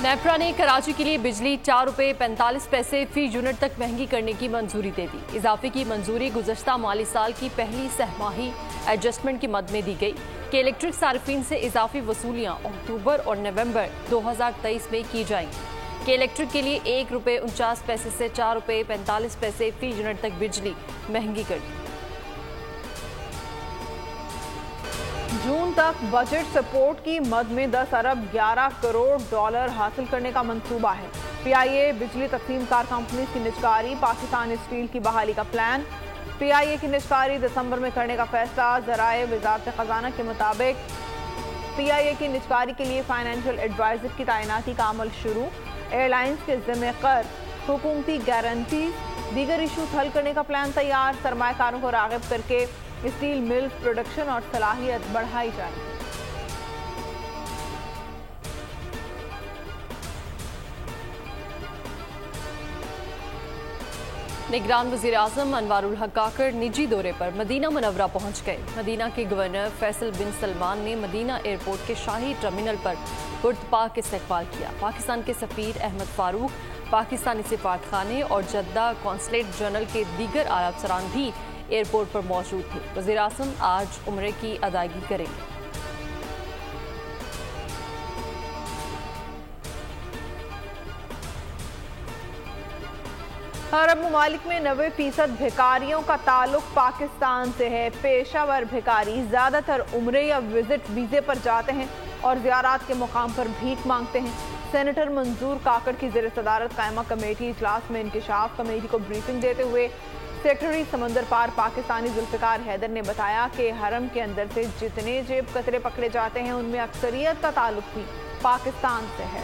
नेपरा ने कराची के लिए बिजली 4 रुपये 45 पैसे फी यूनिट तक महंगी करने की मंजूरी दे दी। इजाफे की मंजूरी गुज़श्ता माली साल की पहली सहमाही एडजस्टमेंट की मद में दी गई कि इलेक्ट्रिक सार्फिन से इजाफी वसूलियाँ अक्टूबर और नवंबर 2023 में की जाएंगी कि इलेक्ट्रिक के लिए 1 रुपये 49 पैसे से 4 रुपये 45 पैसे फी यूनिट तक बिजली महंगी कर दी। जून तक बजट सपोर्ट की मद में 10 अरब 11 करोड़ डॉलर हासिल करने का मंसूबा है। पीआईए बिजली तकसीम कार कंपनी की निजकारी, पाकिस्तान स्टील की बहाली का प्लान। पीआईए की निजकारी दिसंबर में करने का फैसला। ज़राए वज़ारत ख़ज़ाना के मुताबिक पीआईए की निजकारी के लिए फाइनेंशियल एडवाइजर की तैनाती का अमल शुरू। एयरलाइंस के ज़िम्मे कर, हुकूमती गारंटी, दीगर इशूज हल करने का प्लान तैयार। सरमायाकारों को राग़िब करके स्टील मिल्स प्रोडक्शन और सलाहियत बढ़ाई जाएगी। निगरान वज़ीर आज़म अनवारुल हक काकड़ निजी दौरे पर मदीना मुनव्वरा पहुंच गए। मदीना के गवर्नर फैसल बिन सलमान ने मदीना एयरपोर्ट के शाही टर्मिनल पर पुरतपाक इस्तकबाल किया। पाकिस्तान के सफ़ीर अहमद फारूक, पाकिस्तानी सिफारतखाने और जद्दा कौंसलेट जनरल के दीगर आला अफसरान भी एयरपोर्ट पर मौजूद थे। वज़ीर आज़म आज उम्रे की अदायगी करेंगे। अरब ममालिक में 90% भिखारियों का ताल्लुक पाकिस्तान से है। पेशावर भिखारी ज़्यादातर उम्रे या विजिट वीज़े पर जाते हैं और ज़ियारत के मुकाम पर भीख मांगते हैं। सेनेटर मंजूर काकड़ की ज़ेर सदारत कायमा कमेटी इजलास में इंकिशाफ कमेटी को ब्रीफिंग देते हुए सेक्रेटरी समंदर पार पाकिस्तानी जुल्फ़िकार हैदर ने बताया कि हरम के अंदर से जितने जेब कतरे पकड़े जाते हैं उनमें अक्सरियत का ताल्लुक भी पाकिस्तान से है।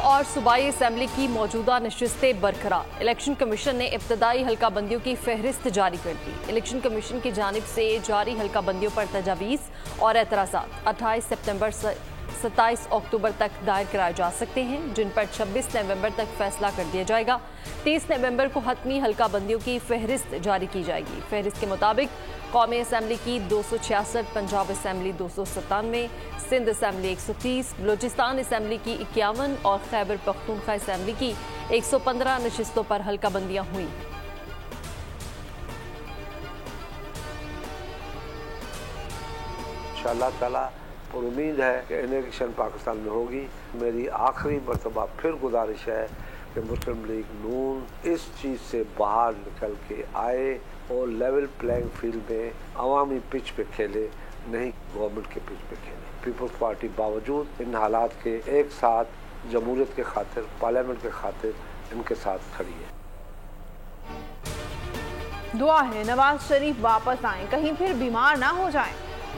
और सूबाई असेंबली की मौजूदा नशिस्तें बरकरार। इलेक्शन कमीशन ने इब्तदाई हल्का बंदियों की फहरिस्त जारी कर दी। इलेक्शन कमीशन की जानिब से जारी हल्का बंदियों पर तजावीज़ और एतराज़ात 28 सितंबर से 27 अक्टूबर तक दायर कराए जा सकते हैं, जिन पर 26 नवंबर तक फैसला कर दिया जाएगा। 30 नवंबर को हतमी हल्का बंदियों की फहरिस्त जारी की जाएगी। फहरिस्त के मुताबिक कौमी असम्बली की 266, Punjab assembly 297, Sindh assembly 130, Balochistan assembly की 51 और खैबर पख्तूनख्वा असम्बली की 115 नशिस्तों पर हल्का बंदियाँ हुई। इंशाअल्लाह ताला और उम्मीद है कि इलेक्शन पाकिस्तान में होगी। मेरी आखिरी मरतबा फिर गुजारिश है कि मुस्लिम लीग नून इस चीज़ से बाहर निकल के आए और लेवल प्लेइंग फील्ड में अवामी पिच पे खेले, नहीं गवर्नमेंट के पिच पे खेले। पीपल्स पार्टी बावजूद इन हालात के एक साथ जमहूरियत के खातिर, पार्लियामेंट के खातिर इनके साथ खड़ी है। दुआ है नवाज शरीफ वापस आए, कहीं फिर बीमार ना हो जाएं।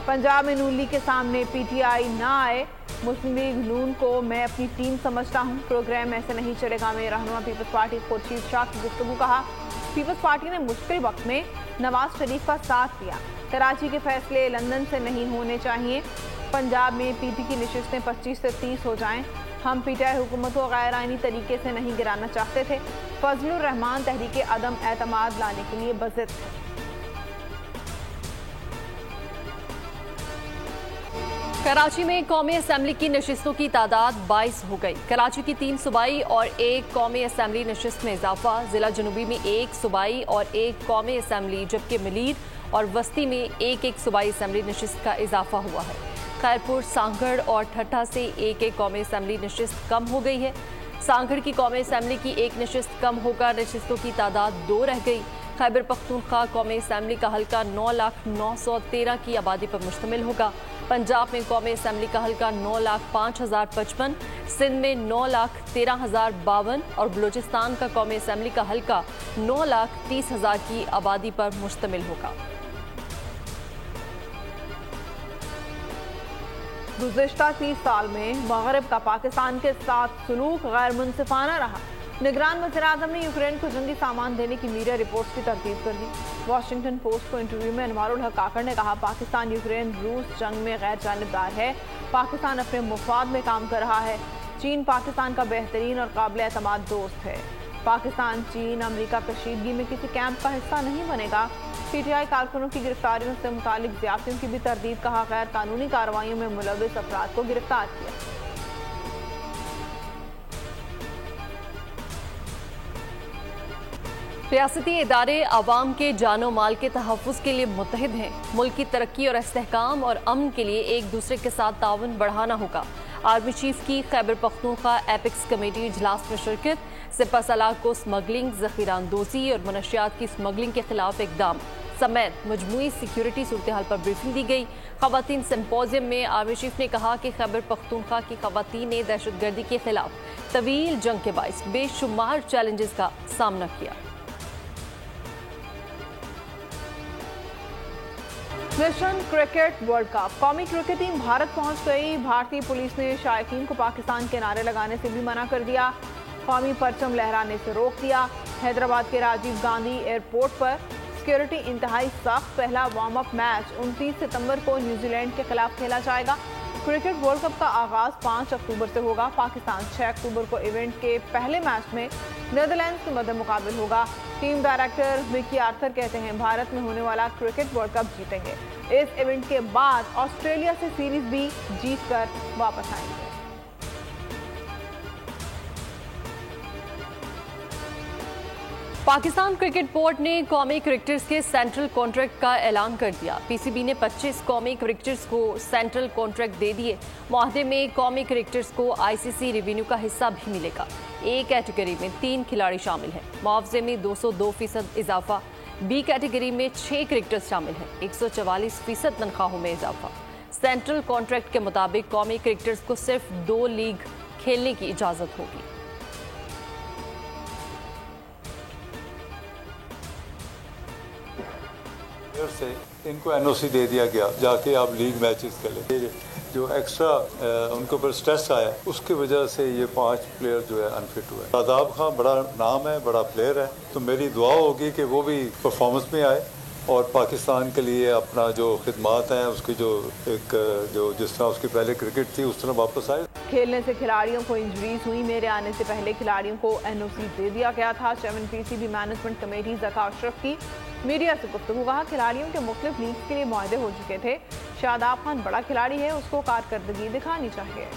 पंजाब में नून लीग के सामने पीटीआई ना आए। मुस्लिम लीग नून को मैं अपनी टीम समझता हूँ, प्रोग्राम ऐसे नहीं चलेगा में रहनुमा पीपल्स पार्टी खुर्शीद शाह की गुफ्तगू। कहा पीपल्स पार्टी ने मुश्किल वक्त में नवाज शरीफ का साथ दिया। कराची के फैसले लंदन से नहीं होने चाहिए। पंजाब में पीपी की नशिस्तें 25 से 30 हो जाएं। हम पीटीआई हुकूमत को गैर आईनी तरीके से नहीं गिराना चाहते थे। फजलुर रहमान तहरीक अदम एतमाद लाने के लिए बज़िद थे। कराची में कौमी असम्बली की नशिस्तों की तादाद 22 हो गई। कराची की 3 सूबाई और 1 कौमी असम्बली नशिस्त में इजाफा। जिला जनूबी में 1 सूबाई और 1 कौमी असम्बली, जबकि मलीर और वस्ती में 1 सूबाई असम्बली नशिस्त का इजाफा हुआ है। खैरपुर, सांगड़ और ठट्ठा से 1 कौमी असम्बली नशिस्त कम हो गई है। सांगड़ की कौमी असम्बली की 1 नशिस्त कम होकर नशिस्तों की तादाद 2 रह गई। खैबर पख्तूनख्वा कौमी असम्बली का हल्का 9,913 की आबादी पर मुश्तमिल होगा। पंजाब में कौमी असम्बली का हल्का 9,05,055, सिंध में 9,13,052 और बलूचिस्तान का कौमी असम्बली का हल्का 9,30,000 की आबादी पर मुश्तमिल होगा। गुज़िश्ता 30 साल में मगरब का पाकिस्तान के साथ सलूक गैर मुनसिफाना रहा। निगरान वज़ीर-ए-आज़म ने यूक्रेन को जंगी सामान देने की मीडिया रिपोर्ट्स की तरतीब कर दी। वाशिंगटन पोस्ट को इंटरव्यू में अनवारुल हक काकड़ ने कहा पाकिस्तान यूक्रेन रूस जंग में गैर जानिबदार है। पाकिस्तान अपने मुफाद में काम कर रहा है। चीन पाकिस्तान का बेहतरीन और काबिल एतमाद दोस्त है। पाकिस्तान चीन अमेरिका कशीदगी में किसी कैंप का हिस्सा नहीं बनेगा। पीटीआई कारकुनों की गिरफ्तारियों से मुतालिक ज्यादतियों की भी तरदीद, कहा गैर कानूनी कार्रवाइयों में मुलविस अफराद को गिरफ्तार किया। रियासती इदारे आवाम के जानो माल के तहफ़्फ़ुज़ के लिए मुत्तहिद हैं। मुल्क की तरक्की और इस्तेहकाम और अमन के लिए एक दूसरे के साथ ताउन बढ़ाना होगा। आर्मी चीफ की खैबर पख्तूनख्वा एपिक्स कमेटी इजलास में शिरकत। सिपा सलाह को स्मगलिंग, ज़ख़ीरानंदोज़ी और मनशियात की स्मगलिंग के खिलाफ इक़दाम समेत मजमूई सिक्योरिटी सूरत हाल पर ब्रीफिंग दी गई। ख़वातीन सिम्पोजियम में आर्मी चीफ ने कहा कि खैबर पख्तूनख्वा की ख़वातीन ने दहशतगर्दी के खिलाफ तवील जंग के बाइस बेशुमार चैलेंजेस का सामना किया। नेशन क्रिकेट वर्ल्ड कप, कौमी क्रिकेट टीम भारत पहुंच गई। भारतीय पुलिस ने शायकीन को पाकिस्तान के नारे लगाने से भी मना कर दिया, कौमी परचम लहराने से रोक दिया। हैदराबाद के राजीव गांधी एयरपोर्ट पर सिक्योरिटी इंतहाई सख्त। पहला वार्म अप मैच 29 सितंबर को न्यूजीलैंड के खिलाफ खेला जाएगा। क्रिकेट वर्ल्ड कप का आगाज 5 अक्टूबर से होगा। पाकिस्तान 6 अक्टूबर को इवेंट के पहले मैच में नीदरलैंड्स के मद्दे मुकाबिल होगा। टीम डायरेक्टर विकी आर्थर कहते हैं भारत में होने वाला क्रिकेट वर्ल्ड कप जीतेंगे। इस इवेंट के बाद ऑस्ट्रेलिया से सीरीज भी जीत कर वापस आएंगे। पाकिस्तान क्रिकेट बोर्ड ने कौमी क्रिकेटर्स के सेंट्रल कॉन्ट्रैक्ट का ऐलान कर दिया। पीसीबी ने 25 कौमी क्रिकेटर्स को सेंट्रल कॉन्ट्रैक्ट दे दिए। मुआहदे में कौमी क्रिकेटर्स को आईसीसी रेवेन्यू का हिस्सा भी मिलेगा। ए कैटेगरी में 3 खिलाड़ी शामिल हैं। मुआवजे में 202% इजाफा। बी कैटेगरी में 6 क्रिकेटर्स शामिल हैं। 144% तनख्वाहों में इजाफा। सेंट्रल कॉन्ट्रैक्ट के मुताबिक कौमी क्रिकेटर्स को सिर्फ 2 लीग खेलने की इजाजत होगी। से इनको एनओसी दे दिया गया, जाके आप लीग मैचेस खेलें। जो एक्स्ट्रा उनके ऊपर स्ट्रेस आया उसकी वजह से ये 5 प्लेयर जो है अनफिट हुए। शादाब खान बड़ा नाम है, बड़ा प्लेयर है, तो मेरी दुआ होगी कि वो भी परफॉर्मेंस में आए और पाकिस्तान के लिए अपना जो खिदमात हैं उसकी जो जिस तरह उसकी पहले क्रिकेट थी उस तरह वापस आए। खेलने से खिलाड़ियों को इंजरीज हुई। मेरे आने से पहले खिलाड़ियों को एनओसी दे दिया गया था। Chairman PCB management committee Zaka Ashraf की मीडिया से गुफ्तगू, कहा खिलाड़ियों के मुख्तलिफ लीग के लिए मुआहदे हो चुके थे। शादाब खान बड़ा खिलाड़ी है, उसको कारकर्दगी दिखानी चाहिए।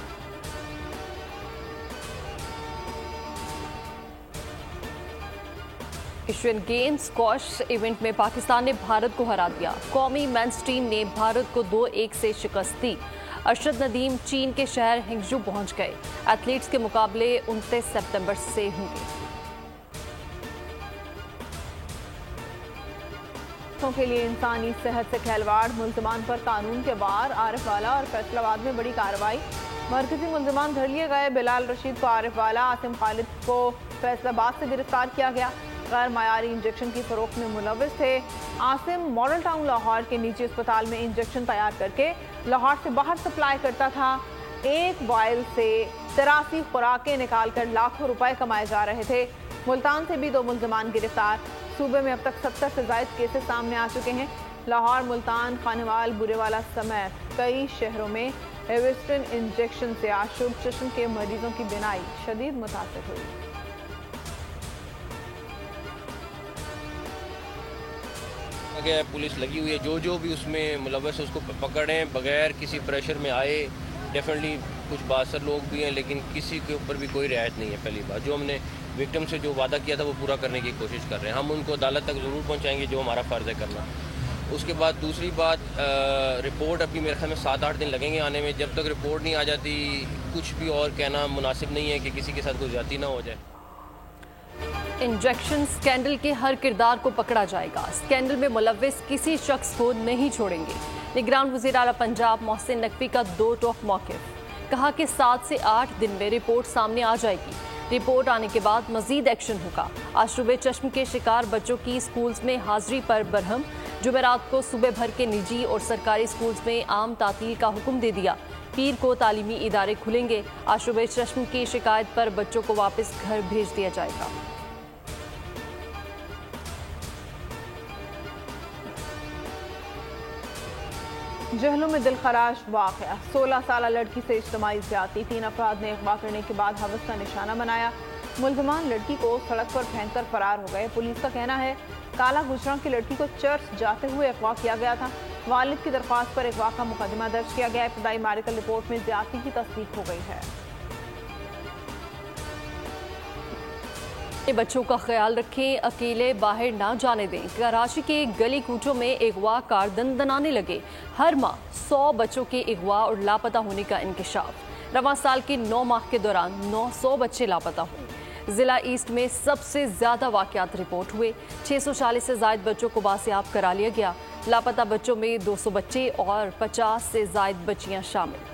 एशियन गेम्स स्क्वॉश इवेंट में पाकिस्तान ने भारत को हरा दिया। कौमी मेंस टीम ने भारत को 2-1 से शिकस्त दी। अरशद नदीम चीन के शहर हिंगजू पहुंच गए। एथलीट्स के मुकाबले 29 सितंबर से होंगे। के लिए इंसानी सेहत से खिलवाड़, मुल्ज़िमान पर कानून के बार। आरिफ वाला और फैसलाबाद में बड़ी कार्रवाई। मरकजी मुल्ज़िमान धर लिए गए। बिलाल रशीद को आरिफ वाला, आसिम खालिद को फैसलाबाद से गिरफ्तार किया गया। गैर मायारी इंजेक्शन की फरोख्त में मुलविस थे। आसिम मॉडल टाउन लाहौर के निजी अस्पताल में इंजेक्शन तैयार करके लाहौर से बाहर सप्लाई करता था। एक वायल से 83 खुराकें निकालकर लाखों रुपए कमाए जा रहे थे। मुल्तान से भी 2 मुल्ज़िमान गिरफ्तार। सूबे में अब तक 70 से ज़ायद केसेस सामने आ चुके हैं। लाहौर, मुल्तान, खानेवाल, बुरेवाला समेत कई शहरों में एविस्टिन इंजेक्शन से आशुब चश्म के मरीजों की बीनाई शदीद मुतासिर हुई। पुलिस लगी हुई है, जो भी उसमें मुलव्वस है उसको पकड़ें बगैर किसी प्रेशर में आए। डेफिनेटली कुछ बासर लोग भी हैं लेकिन किसी के ऊपर भी कोई रियायत नहीं है। पहली बात, जो हमने विक्टिम से जो वादा किया था वो पूरा करने की कोशिश कर रहे हैं। हम उनको अदालत तक ज़रूर पहुंचाएंगे, जो हमारा फ़र्ज़ है करना। उसके बाद दूसरी बात, रिपोर्ट अभी मेरे ख्याल में 7-8 दिन लगेंगे आने में। जब तक रिपोर्ट नहीं आ जाती कुछ भी और कहना मुनासिब नहीं है कि किसी के साथ कोई ज़्यादती ना हो जाए। इंजेक्शन स्कैंडल के हर किरदार को पकड़ा जाएगा। स्कैंडल में मुलव्विस किसी शख्स को नहीं छोड़ेंगे। निगरान वज़ीर आला पंजाब मोहसिन नकवी का 2 टोक मौक़िफ़, कहा कि 7 से 8 दिन में रिपोर्ट सामने आ जाएगी। रिपोर्ट आने के बाद मजीद एक्शन होगा। आशुबे चश्म के शिकार बच्चों की स्कूल्स में हाजिरी पर बरहम। जुमेरात को सुबह भर के निजी और सरकारी स्कूल्स में आम तातील का हुक्म दे दिया। पीर को तालीमी इदारे खुलेंगे। आशुबे चश्म की शिकायत पर बच्चों को वापस घर भेज दिया जाएगा। जहलों में दिलखराश वाक़या। 16 साल लड़की से इज्तिमाई ज़्यादती। 3 अफराद ने अगवा करने के बाद हवस का निशाना बनाया। मुलजमान लड़की को सड़क पर फेंककर फरार हो गए। पुलिस का कहना है काला गुजरा की लड़की को चर्च जाते हुए अगवा किया गया था। वालिद की दरख्वास्त पर अगवा का मुकदमा दर्ज किया गया। इब्तदाई मेडिकल रिपोर्ट में ज्यादती की तस्दीक हो गई है। बच्चों का ख्याल रखें, अकेले बाहर ना जाने दें। कराची के गली कूचों में अगवा कार दनदनाने लगे। हर माह 100 बच्चों के अगवा और लापता होने का इंकशाफ। रवां साल के 9 माह के दौरान 900 बच्चे लापता हुए। जिला ईस्ट में सबसे ज्यादा वाकयात रिपोर्ट हुए। 640 से ज्यादा बच्चों को बासियाब करा लिया गया। लापता बच्चों में 200 बच्चे और 50 से ज्यादा बच्चियां शामिल।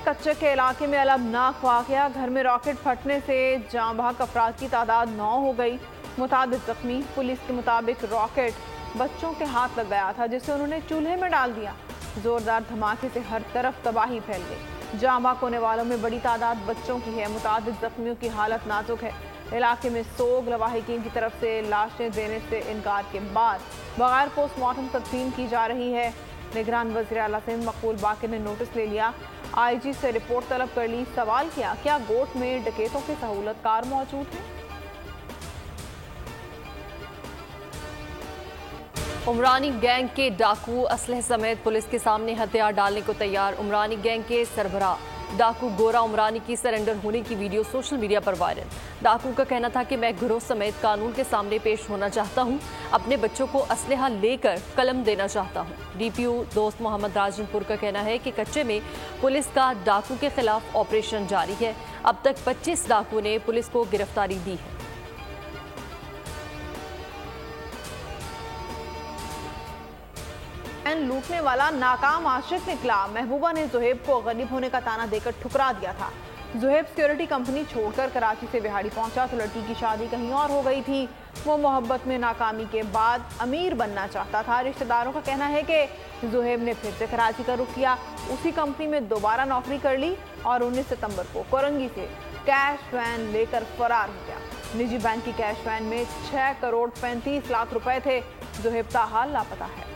कच्चे के इलाके में अलमनाक वाकया। घर में रॉकेट फटने से जाँ बहक अफराद की तादाद 9 हो गई। मुताबिक जख्मी। पुलिस के मुताबिक रॉकेट बच्चों के हाथ लग गया था, जिसे उन्होंने चूल्हे में डाल दिया। जोरदार धमाके से हर तरफ तबाही फैल गई। जाँ बहक होने वालों में बड़ी तादाद बच्चों की है। मुताबिक जख्मियों की हालत नाजुक है। इलाके में सोग। लवाहिकीन की तरफ से लाशें देने से इनकार के बाद बगैर पोस्टमार्टम तदफीन की जा रही है। निगरान वज़ीर आला सिंध मकबूल बाक़िर ने नोटिस ले लिया। IG से रिपोर्ट तलब कर ली। सवाल किया, क्या गोट में डकैतों के सहूलतकार मौजूद हैं? उमरानी गैंग के डाकू असलहे समेत पुलिस के सामने हथियार डालने को तैयार। उमरानी गैंग के सरबराह डाकू गोरा उमरानी की सरेंडर होने की वीडियो सोशल मीडिया पर वायरल। डाकू का कहना था कि मैं गिरोह समेत कानून के सामने पेश होना चाहता हूं। अपने बच्चों को असलहा लेकर कलम देना चाहता हूं। DPO दोस्त मोहम्मद राजनपुर का कहना है कि कच्चे में पुलिस का डाकू के खिलाफ ऑपरेशन जारी है। अब तक 25 डाकू ने पुलिस को गिरफ्तारी दी है। लूटने वाला नाकाम आशिक निकला। महबूबा ने ज़ुहैब को गरीब होने का ताना देकर ठुकरा दिया था। ज़ुहैब सिक्योरिटी कंपनी छोड़कर कराची से बिहाड़ी पहुंचा तो लड़की की शादी कहीं और हो गई थी। वो मोहब्बत में नाकामी के बाद अमीर बनना चाहता था। रिश्तेदारों का कहना है कि ज़ुहैब ने फिर से कराची का रुख किया। उसी कंपनी में दोबारा नौकरी कर ली और 19 सितंबर को कोरंगी से कैश वैन लेकर फरार हो गया। निजी बैंक की कैश वैन में 6 करोड़ 35 लाख रुपए थे। ज़ुहैब ताहाल लापता है।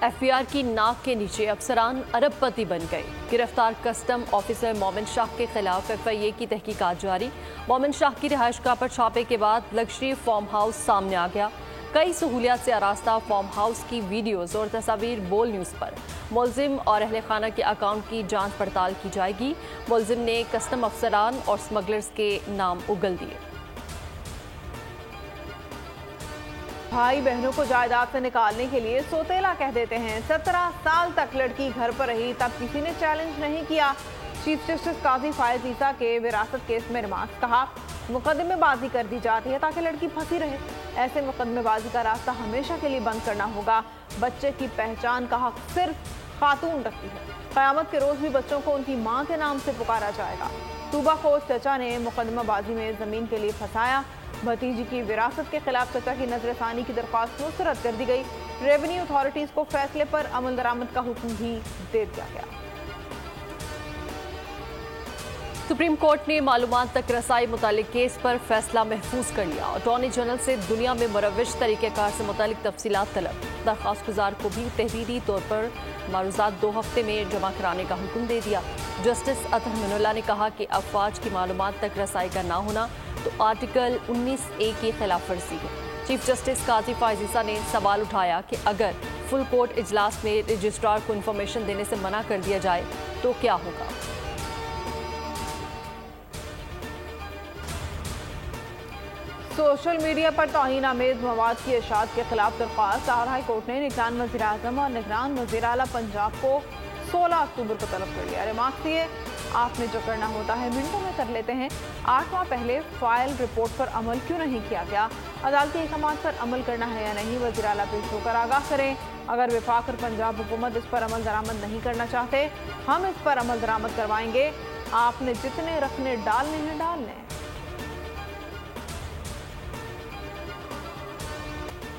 FBR की नाक के नीचे अफसरान अरबपति बन गए। गिरफ्तार कस्टम ऑफिसर मोमिन शाह के खिलाफ FIA की तहकीकात जारी। मोमिन शाह की रिहाइशगाह पर छापे के बाद लग्जरी फार्म हाउस सामने आ गया। कई सहूलियात से आरास्ता फार्म हाउस की वीडियोज और तस्वीर बोल न्यूज़ पर। मुलजिम और अहले खाना के अकाउंट की जांच पड़ताल की जाएगी। मुलजिम ने कस्टम अफसरान और स्मगलर्स के नाम उगल दिए। भाई बहनों को जायदाद से निकालने के लिए सोतेला कह देते हैं। 17 साल तक लड़की घर पर रही, तब किसी ने चैलेंज नहीं किया। चीफ जस्टिस काजी फायज ईसा के विरासत केस में रिमार्क्स कहा, मुकदमेबाजी कर दी जाती है ताकि लड़की फंसी रहे। ऐसे मुकदमेबाजी का रास्ता हमेशा के लिए बंद करना होगा। बच्चे की पहचान का हक सिर्फ खातून रखती है। क़यामत के रोज भी बच्चों को उनकी माँ के नाम से पुकारा जाएगा। तूबा खोज चचा ने मुकदमेबाजी में जमीन के लिए फंसाया। भतीजी की विरासत के खिलाफ चचा की नजरसानी की दरख्वास्त मुस्तरद कर दी गई। रेवेन्यू अथॉरिटीज को फैसले पर अमल दरामद का हुक्म भी दे दिया गया। सुप्रीम कोर्ट ने मालूमात तक रसाई मुतालिक केस पर फैसला महफूज कर लिया। अटॉर्नी जनरल से दुनिया में मुरव्विज तरीक़ेकार से मुतालिक तफसीलात तलब। दरख्वास्त गुजार को भी तहरीरी तौर पर मारूजात 2 हफ्ते में जमा कराने का हुक्म दे दिया। जस्टिस अतहर मिनुल्लाह ने कहा कि अफवाज की मालूमात तक रसाई का ना होना तो आर्टिकल 19A की खिलाफ वर्जी है। चीफ जस्टिस काजी फायज ईसा ने सवाल उठाया कि अगर फुल कोर्ट इजलास में रजिस्ट्रार को इंफॉर्मेशन देने से मना कर दिया जाए तो क्या होगा। सोशल मीडिया पर तौहीन आमेज मवाद की इशाअत के खिलाफ दरख्वास्त। लाहौर हाई कोर्ट ने निगरान वज़ीर आज़म और निगरान वज़ीर आला पंजाब को 16 अक्टूबर को तलब कर लिया। रिमार्क्स दिए, आपने जो करना होता है मिनटों में कर लेते हैं। 8 माह पहले फाइल रिपोर्ट पर अमल क्यों नहीं किया गया? अदालती अहकाम पर अमल करना है या नहीं, वज़ीर आला पेश होकर आगाह करें। अगर वफाक और पंजाब हुकूमत इस पर अमल दरामद नहीं करना चाहते, हम इस पर अमल दरामद करवाएंगे। आपने जितने रखने डालने हैं डाल लें।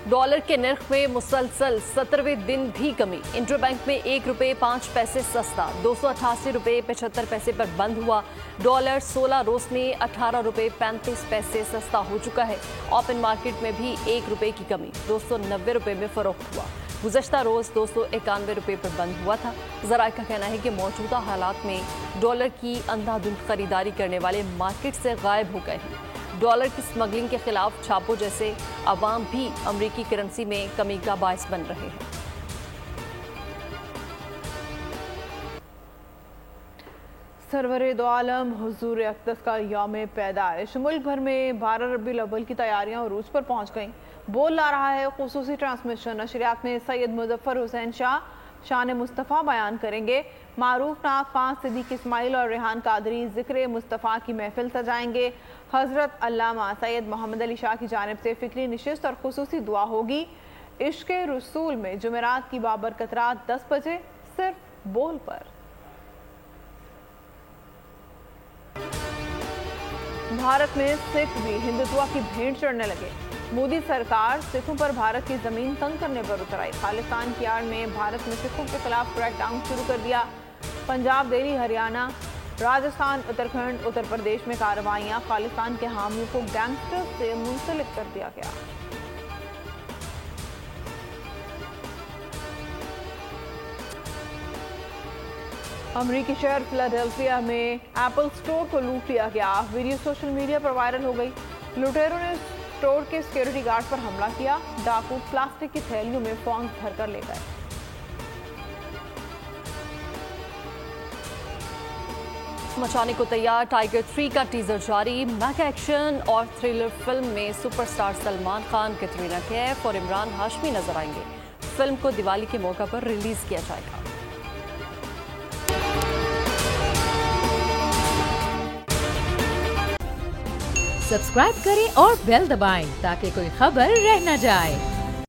डॉलर के नर्ख में मुसलसल 17वें दिन भी कमी। इंटरबैंक में ₹1.05 सस्ता, 288 रुपये 75 पैसे पर बंद हुआ। डॉलर 16 रोज में ₹18.35 सस्ता हो चुका है। ओपन मार्केट में भी ₹1 की कमी, 290 रुपये में फरोख्त हुआ। गुज़श्ता रोज़ 291 रुपये पर बंद हुआ था। ज़राए का कहना है कि मौजूदा हालात में डॉलर की अंधाधुंध खरीदारी करने वाले मार्केट से गायब हो गए हैं। डॉलर की स्मगलिंग के खिलाफ छापों जैसे अवाम भी अमरीकी करेंसी में कमी का बायस बन रहे हैं। सरवरे दो आलम हुजूर अक़दस का यौम पैदाइश मुल्क भर में 12 रबीउल अव्वल की तैयारियां उरूज पर पहुंच गईं। बोल ला रहा है खुसूसी ट्रांसमिशन। नशरियात में सैयद मुज़फ़्फ़र हुसैन शाह शान मुस्तफ़ा बयान करेंगे। मारूफ नागपां सिद्दीक़ इस्माइल और रेहान कादरी ज़िक्र मुस्तफ़ा की महफिल सजाएंगे। हज़रत अल्लामा सैयद मोहम्मद अली शाह की जानिब से फ़िक्री नशिस्त और खुसूसी दुआ होगी। इश्क़ रसूल में जुमेरात की बाबरकत रात 10 बजे सिर्फ बोल पर। भारत में सिख भी हिंदुत्व की भेंट चढ़ने लगे। मोदी सरकार सिखों पर भारत की जमीन तंग करने पर उतर आई। खालिस्तान की आड़ में भारत में सिखों के खिलाफ क्रैकडाउन शुरू कर दिया। पंजाब, दिल्ली, हरियाणा, राजस्थान, उत्तराखंड, उत्तर प्रदेश में कार्रवाइयां। खालिस्तान के हामियों को गैंगस्टर्स से मुंसलिक कर दिया गया। अमरीकी शहर फिलाडेल्फिया में एप्पल स्टोर को लूट लिया गया। वीडियो सोशल मीडिया पर वायरल हो गई। लुटेरों ने स्टोर के सिक्योरिटी गार्ड पर हमला किया। डाकू प्लास्टिक की थैलियों में फोन भरकर ले गए। मचाने को तैयार टाइगर 3 का टीजर जारी। मैक एक्शन और थ्रिलर फिल्म में सुपरस्टार सलमान खान, कैटरीना कैफ और इमरान हाशमी नजर आएंगे। फिल्म को दिवाली के मौका पर रिलीज किया जाएगा। सब्सक्राइब करें और बेल दबाएं ताकि कोई खबर रह न जाए।